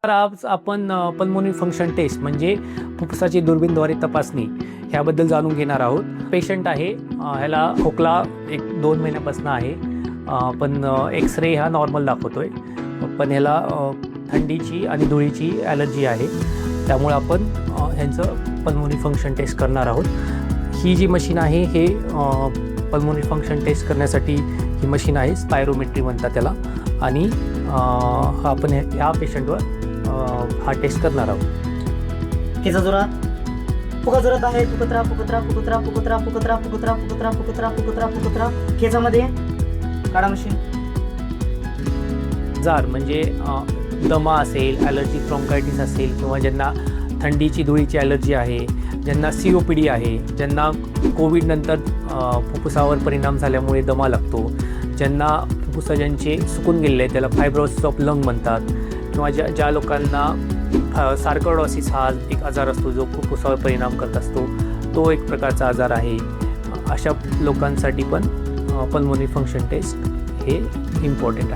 तर आज आपण पल्मोनरी फंक्शन टेस्ट म्हणजे फुफ्फुसाची दुर्बीणद्वारे तपासणी ह्याबद्दल जाणून घेणार आहोत. पेशंट आहे, ह्याला खोकला 1-2 महिन्यापासून आहे, पण एक्सरे हा नॉर्मल दाखवतोय, पण ह्याला थंडीची आणि धुळीची ॲलर्जी आहे. त्यामुळे आपण ह्यांचं पल्मोनरी फंक्शन टेस्ट करणार आहोत. ही जी मशीन आहे हे पल्मोनरी फंक्शन टेस्ट करण्यासाठी ही मशीन आहे, स्पायरोमेट्री म्हणतात त्याला. आणि आपण ह्या पेशंटवर हा टेस्ट करणार आहोत. खेचा जोरात, फुका जोरात आहे. फुकत्रा फुकत्रा फुकत्रा फुकत्रा फुकत्रा फुकत्रा फुकत्रा फुकत्रा फुकत्रा फुकत्रा. खेचामध्ये काढा मशीन. जार म्हणजे दमा असेल, ॲलर्जी ब्रॉन्कायटिस असेल, किंवा ज्यांना थंडीची धुळीची ॲलर्जी आहे, ज्यांना COPD आहे, ज्यांना कोविडनंतर फुफ्फुसावर परिणाम झाल्यामुळे दमा लागतो, ज्यांना फुफ्फुस ज्यांचे सुकून गेलेले आहे त्याला फायब्रोसिस ऑफ लंग म्हणतात, किंवा ज्या लोकांना सार्कोइडोसिस हा एक आजार असतो जो फुफ्फुसावर परिणाम करत असतो, तो एक प्रकारचा आजार आहे. अशा लोकांसाठी पण पल्मोनरी फंक्शन टेस्ट हे इम्पॉर्टंट आहे.